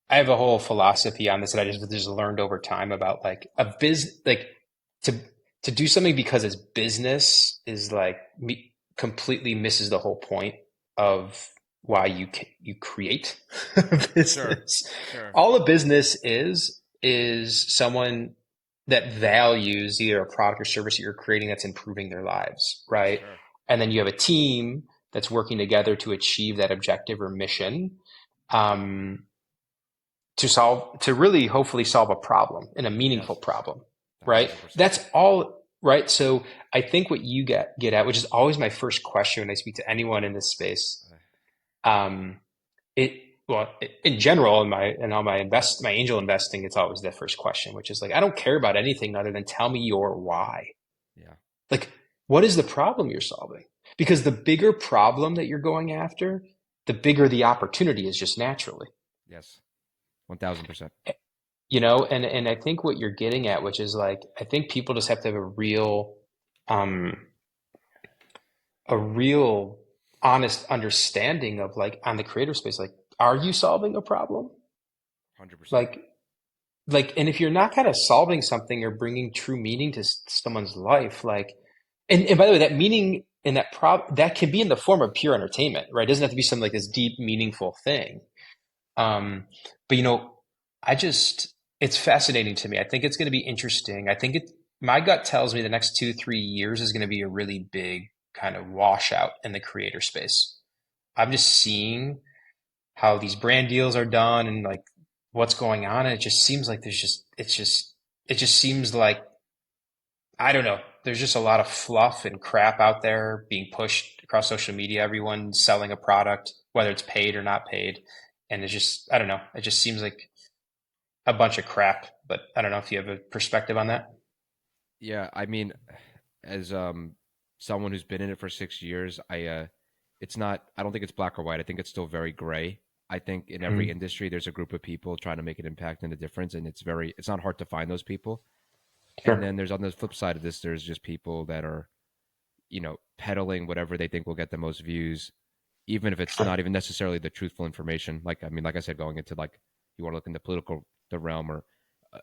I have a whole philosophy on this that I just learned over time about like like to to do something because it's business is like completely misses the whole point of why you create a Sure. business. Sure. All a business is someone that values either a product or service that you're creating that's improving their lives, right? Sure. And then you have a team that's working together to achieve that objective or mission. Um, to really hopefully solve a problem and a meaningful Yes. problem, A right? thousand percent. That's all, right? So I think what you get at, which is always my first question when I speak to anyone in this space, um, it well in general in all my angel investing, it's always the first question, which is like I don't care about anything other than tell me your why. Yeah. Like, what is the problem you're solving? Because the bigger problem that you're going after, the bigger the opportunity is just naturally. Yes. 1000%. And I think what you're getting at, which is like I think people just have to have um a real honest understanding of like on the creator space, like are you solving a problem? 100%. like and if you're not kind of solving something or bringing true meaning to someone's life, like and by the way, that meaning in that can be in the form of pure entertainment, right? It doesn't have to be something like this deep meaningful thing. Um, but I just it's fascinating to me. I think it's going to be interesting. I think my gut tells me the next 2, 3 years is going to be a really big kind of washout in the creator space. I'm just seeing how these brand deals are done and like what's going on. And it just seems like it just seems like I don't know. There's just a lot of fluff and crap out there being pushed across social media. Everyone's selling a product, whether it's paid or not paid. And it's just, I don't know. It just seems like a bunch of crap, but I don't know if you have a perspective on that. Yeah. I mean, as someone who's been in it for 6 years, it's not. I don't think it's black or white. I think it's still very gray. I think in every Mm. industry, there's a group of people trying to make an impact and a difference, and it's not hard to find those people. And then Sure. there's on the flip side of this, there's just people that are, peddling whatever they think will get the most views, even if it's Sure. not even necessarily the truthful information. Like, I mean, like I said, going into like, you want to look into political the realm, or uh,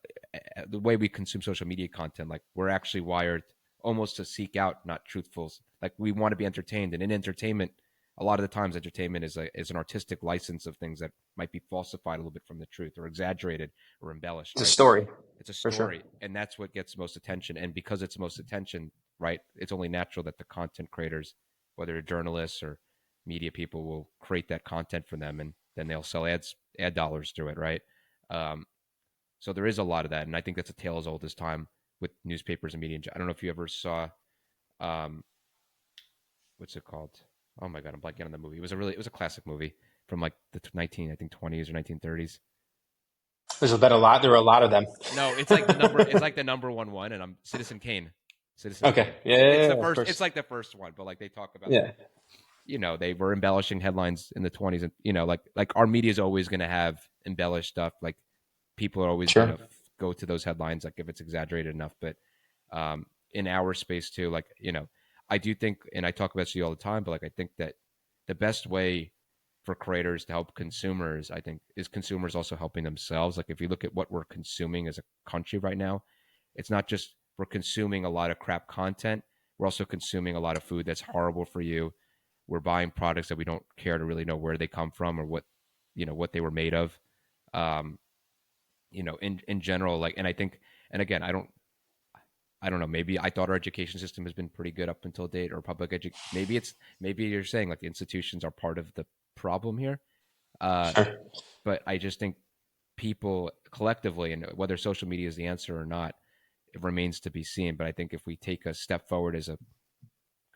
the way we consume social media content, like we're actually wired almost to seek out not truthfuls. Like we want to be entertained, and in entertainment, a lot of the times, entertainment is an artistic license of things that might be falsified a little bit from the truth, or exaggerated, or embellished. It's a Right? story, It's a for sure. story, and that's what gets most attention. And because it's most attention, right, it's only natural that the content creators, whether they're journalists or media people, will create that content for them, and then they'll sell ad dollars through it, right? Um, so there is a lot of that, and I think that's a tale as old as time with newspapers and media. I don't know if you ever saw, um, what's it called? Oh my god, I'm blanking on the movie. It was a classic movie from like the 1920s or 1930s. There's been a lot. There were a lot of them. No, it's like the number. It's like the number one, and I'm Citizen Kane. Citizen Okay. Kane. Yeah, yeah, It's the yeah, of first. It's course. like the first one, but like they talk about like, Yeah. they were embellishing headlines in the 20s, and like our media is always going to have embellished stuff. Like people are always going Sure. to go to those headlines, like if it's exaggerated enough. But in our space too, like I do think, and I talk about this all the time, but like I think that the best way for creators to help consumers, I think, is consumers also helping themselves. Like if you look at what we're consuming as a country right now, it's not just we're consuming a lot of crap content. We're also consuming a lot of food that's horrible for you. We're buying products that we don't care to really know where they come from, or what they were made of. Um, in general, like, and I think, and again, I don't know. Maybe I thought our education system has been pretty good up until date, or public education. Maybe you're saying like the institutions are part of the problem here. Uh, Sure. but I just think people collectively, and whether social media is the answer or not, it remains to be seen. But I think if we take a step forward as a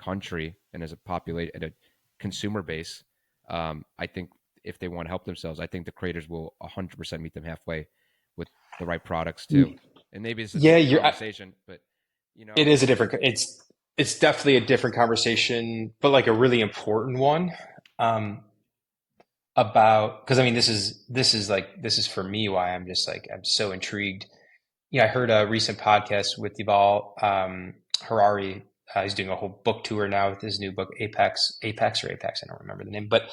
country and as a populate and a consumer base, I think if they want to help themselves, I think the creators will 100% meet them halfway with the right products too. And maybe this is a Yeah, different you're. conversation, but It is a different. It's definitely a different conversation, but like a really important one. Um, about because I mean this is for me why I'm just like I'm so intrigued. Yeah, I heard a recent podcast with Yuval Harari. He's doing a whole book tour now with his new book, Apex or Apex. I don't remember the name, but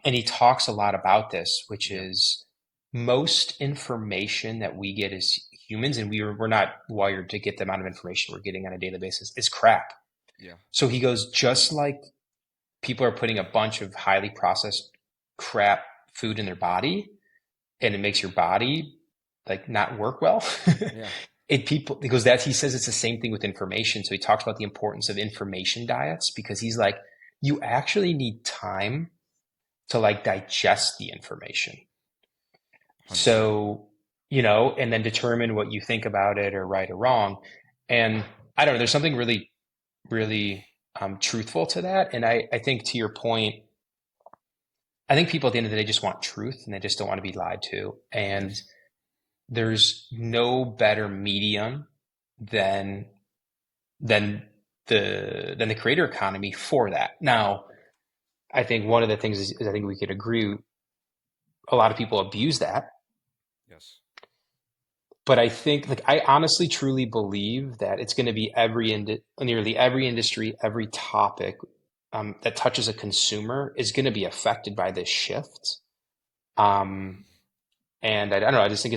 and he talks a lot about this, which yeah, is most information that we get as humans, and we're not wired to get the amount of information we're getting on a daily basis, is crap. yeah, So he goes, just like people are putting a bunch of highly processed crap food in their body, and it makes your body like not work well. yeah, It people because that he says it's the same thing with information. So he talks about the importance of information diets because he's like, you actually need time to like digest the information. 100%. So, and then determine what you think about it or right or wrong. And I don't know, there's something really, really truthful to that. And I think to your point, I think people at the end of the day just want truth and they just don't want to be lied to. And Yes, there's no better medium than than the creator economy for that. Now, I think one of the things is I think we could agree a lot of people abuse that, yes, but I think like I honestly truly believe that it's going to be nearly every industry, every topic that touches a consumer is going to be affected by this shift. Um, and I don't know. I just think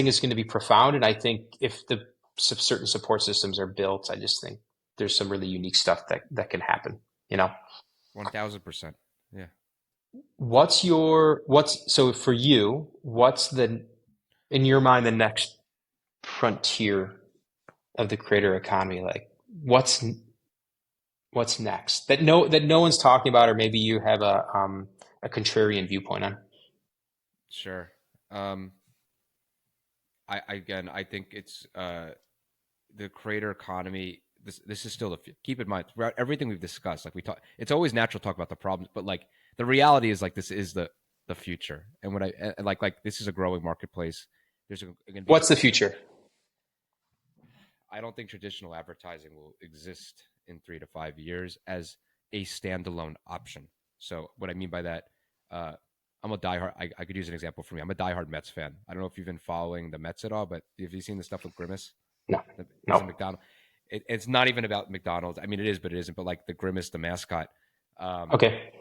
it's going to be profound. And I think if the certain support systems are built, I just think there's some really unique stuff that can happen. You know, 1000%. Yeah. what's so for you? What's the in your mind the next frontier of the creator economy? Like, what's next that no one's talking about, or maybe you have a contrarian viewpoint on. Sure. Um, I think it's the creator economy. This is still keep in mind throughout everything we've discussed. Like we talk, it's always natural to talk about the problems, but like the reality is like this is the future. And what I and like this is a growing marketplace. There's going to be What's the future? I don't think traditional advertising will exist in 3 to 5 years as a standalone option. So what I mean by that, uh, I'm a diehard. I could use an example for me. I'm a diehard Mets fan. I don't know if you've been following the Mets at all, but have you seen the stuff with Grimace? No, Is no. a McDonald's. It's not even about McDonald's. I mean, it is, but it isn't. But like the Grimace, the mascot, um, Okay.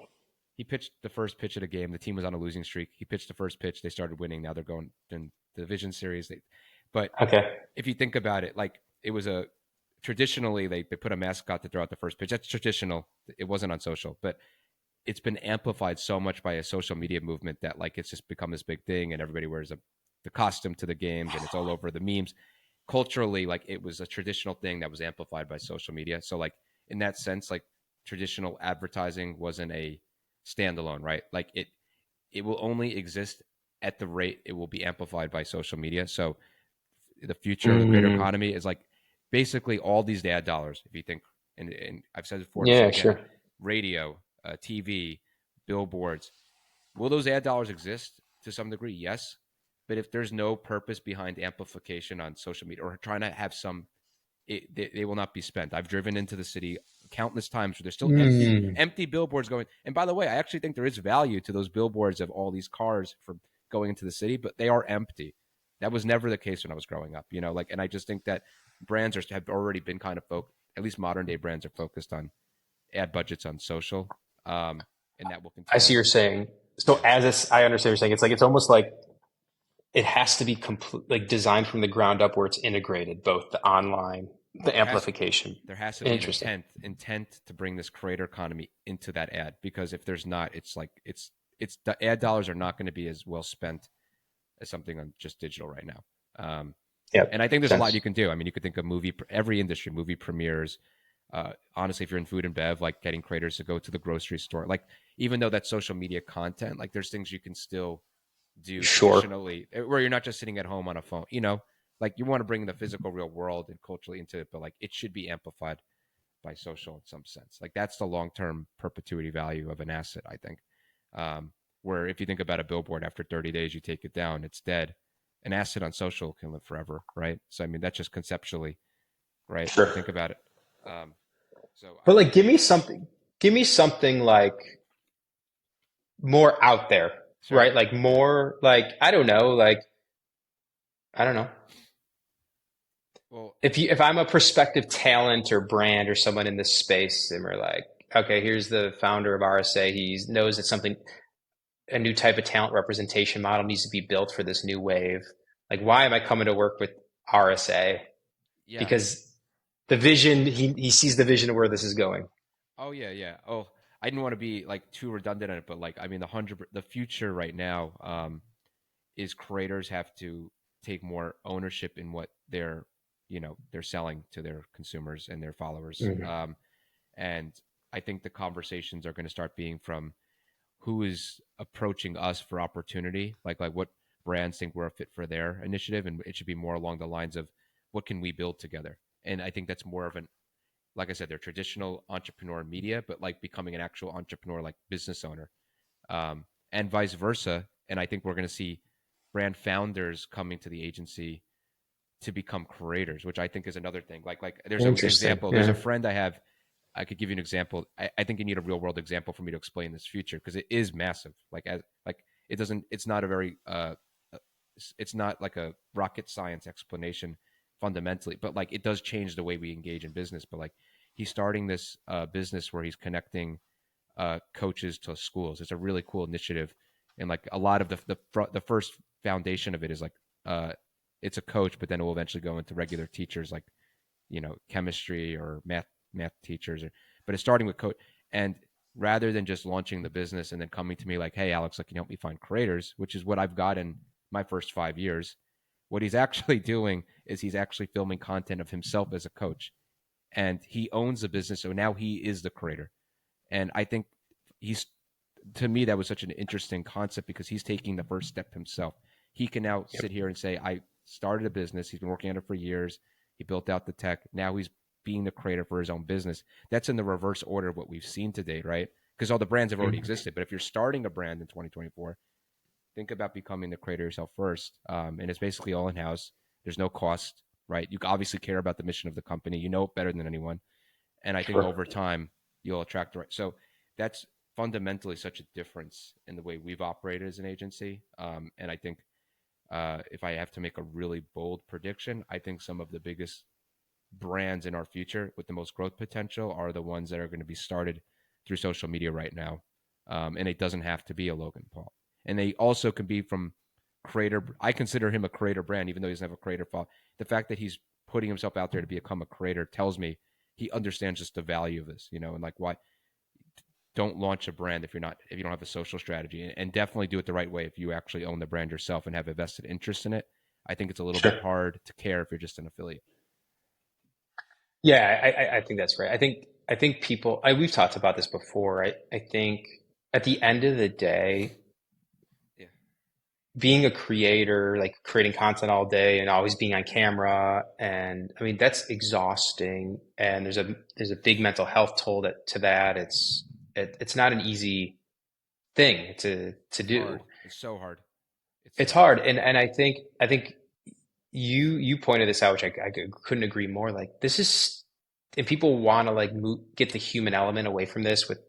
he pitched the first pitch of the game. The team was on a losing streak. He pitched the first pitch. They started winning. Now they're going in the division series. But Okay. if you think about it, like it was a traditionally they put a mascot to throw out the first pitch. That's traditional. It wasn't on social, but it's been amplified so much by a social media movement that like it's just become this big thing, and everybody wears the costume to the games, and it's all over the memes. Culturally, like it was a traditional thing that was amplified by social media. So like in that sense, like traditional advertising wasn't a standalone, right? Like it will only exist at the rate it will be amplified by social media. So the future of the creator Mm, economy is like basically all these ad dollars. If you think, and I've said it before, and I'll say it yeah, again, like sure. radio, TV, billboards. Will those ad dollars exist to some degree? Yes. But if there's no purpose behind amplification on social media or trying to have some, they will not be spent. I've driven into the city countless times where there's still Mm, empty billboards going. And by the way, I actually think there is value to those billboards of all these cars for going into the city, but they are empty. That was never the case when I was growing up, you know. Like, and I just think that brands have already been kind of focused. At least modern day brands are focused on ad budgets on social, and that will I see continue. you're saying. So Yeah, as this, I understand what you're saying. It's like it's almost like it has to be complete, like designed from the ground up, where it's integrated, both the online, the there has amplification. there has to be an Interesting. intent to bring this creator economy into that ad, because if there's not, it's like it's the ad dollars are not going to be as well spent as something on just digital right now. Um, Yep. and I think Makes there's a lot sense. you can do. I mean, you could think of every industry, movie premieres. Honestly, if you're in food and bev, like getting creators to go to the grocery store, like even though that's social media content, like there's things you can still do Sure. traditionally where you're not just sitting at home on a phone, you know, like you want to bring the physical real world and culturally into it, but like it should be amplified by social in some sense. Like that's the long-term perpetuity value of an asset, I think. Where if you think about a billboard, after 30 days you take it down, it's dead. An asset on social can live forever, right? So I mean that's just conceptually, right? If you Sure. think about it. um, so I But think like, give me something like more out there, sure. right? Like more like, I don't know, like, I don't know. Well, If I'm a prospective talent or brand or someone in this space, and we're like, okay, here's the founder of RSA. He knows that something, a new type of talent representation model needs to be built for this new wave. Like, why am I coming to work with RSA? yeah. Because the vision, he sees the vision of where this is going. Oh yeah, yeah. Oh, I didn't want to be like too redundant on it, but like I mean the future right now, is creators have to take more ownership in what they're, you know, they're selling to their consumers and their followers. Mm-hmm. And I think the conversations are going to start being from who is approaching us for opportunity, like what brands think we're a fit for their initiative, and it should be more along the lines of what can we build together. And I think that's more of an, like I said, they're traditional entrepreneur media, but like becoming an actual entrepreneur, like business owner, and vice versa. And I think we're going to see brand founders coming to the agency to become creators, which I think is another thing. Like there's an Interesting. example. There's a Yeah. friend I have. I could give you an example. I think you need a real world example for me to explain this future because it is massive. Like it doesn't. It's not a very. It's not like a rocket science explanation fundamentally, but like it does change the way we engage in business. But like he's starting this business where he's connecting coaches to schools. It's a really cool initiative, and like a lot of the first foundation of it is like it's a coach, but then it will eventually go into regular teachers like, you know, chemistry or math teachers, but it's starting with coach. And rather than just launching the business and then coming to me like, hey Alex, like, can you help me find creators, which is what I've got in my first 5 years. What he's actually doing is he's actually filming content of himself as a coach, and he owns the business, so now he is the creator. And I think he's, to me that was such an interesting concept because he's taking the first step himself. He can now Yep. sit here and say, I started a business. He's been working on it for years. He built out the tech. Now he's being the creator for his own business. That's in the reverse order of what we've seen today, right? Because all the brands have already Mm-hmm. existed. But if you're starting a brand in 2024, think about becoming the creator yourself first. And it's basically all in house. There's no cost, right? You obviously care about the mission of the company. You know it better than anyone. And I think Sure. over time, you'll attract the right. So that's fundamentally such a difference in the way we've operated as an agency. And I think If I have to make a really bold prediction, I think some of the biggest brands in our future with the most growth potential are the ones that are going to be started through social media right now. And it doesn't have to be a Logan Paul. And they also can be from creator. I consider him a creator brand, even though he doesn't have a creator follow. The fact that he's putting himself out there to become a creator tells me he understands just the value of this, and like why don't launch a brand if you don't have a social strategy, and definitely do it the right way if you actually own the brand yourself and have a vested interest in it. I think it's a little bit Sure. hard to care if you're just an affiliate. Yeah, I think that's right. I think people we've talked about this before. I think at the end of the day, Yeah, being a creator, like creating content all day and always being on camera, and I mean that's exhausting. And there's a big mental health toll to that. It's not an easy thing to it's do. hard. It's so hard. It's It's so hard. hard, and I think you pointed this out, which I couldn't agree more. Like this is, and people want to like get the human element away from this with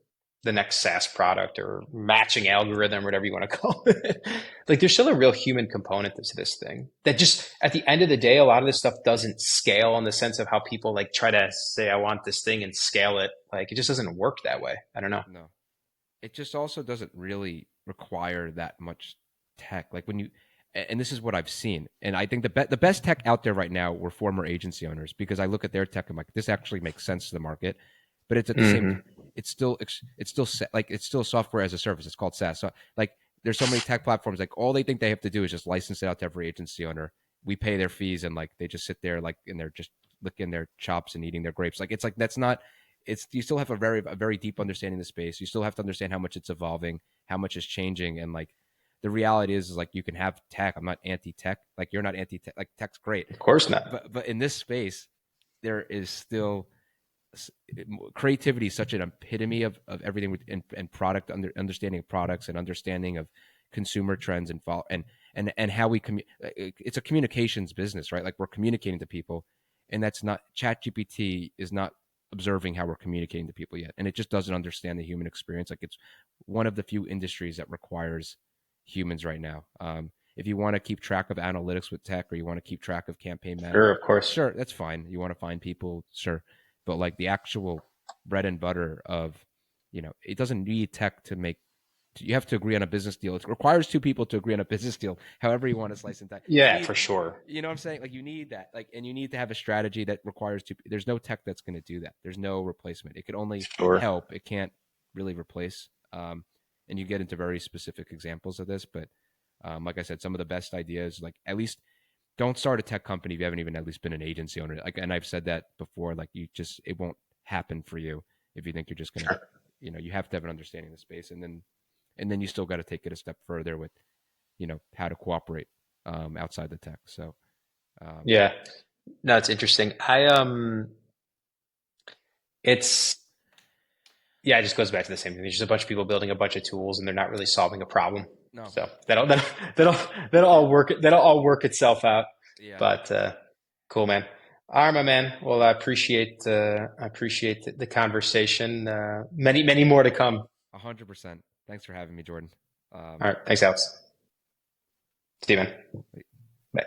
the next SaaS product or matching algorithm, whatever you want to call it. Like there's still a real human component to this thing that just at the end of the day, a lot of this stuff doesn't scale in the sense of how people like try to say, I want this thing and scale it. Like it just doesn't work that way. I don't know. No, it just also doesn't really require that much tech. Like when you, and this is what I've seen, and I think the best tech out there right now were former agency owners because I look at their tech and I'm like, this actually makes sense to the market, but it's at the same, Hmm. it's still like it's still software as a service. It's called SaaS. So like there's so many tech platforms. Like all they think they have to do is just license it out to every agency owner. We pay their fees and like they just sit there like and they're just licking their chops and eating their grapes. Like it's like that's not it's you still have a very deep understanding of the space. You still have to understand how much it's evolving, how much is changing, and like the reality is like you can have tech. I'm not anti-tech. Like you're not anti-tech. Like tech's great, Of course not. but in this space, there is still creativity is such an epitome of everything and product understanding of products and understanding of consumer trends and follow and how we it's a communications business, right? Like we're communicating to people, and that's not chat gpt is not observing how we're communicating to people yet, and it just doesn't understand the human experience. Like it's one of the few industries that requires humans right now. If you want to keep track of analytics with tech or you want to keep track of campaign management, Sure, of course. sure, that's fine. You want to find people, sure, but like the actual bread and butter of, it doesn't need tech to make. You have to agree on a business deal. It requires two people to agree on a business deal, however you want to slice and dice. You Yeah, need, for sure. you know what I'm saying? Like you need that, like, and you need to have a strategy that requires two. There's no tech that's going to do that. There's no replacement. It could only Sure. help. It can't really replace. And you get into very specific examples of this, but like I said, some of the best ideas, like at least don't start a tech company if you haven't even at least been an agency owner. Like, and I've said that before. Like, it won't happen for you if you think you're just gonna, Sure. you have to have an understanding of the space, and then you still got to take it a step further with, how to cooperate outside the tech. So, um, Yeah. No, it's interesting. It's yeah, it just goes back to the same thing. There's just a bunch of people building a bunch of tools and they're not really solving a problem. no, So that'll that'll all work itself out. yeah, But cool, man. All right, my man. Well, I appreciate the conversation. Many more to come. 100%. Thanks for having me, Jordan. All right, thanks, Alex. Steven. Bye.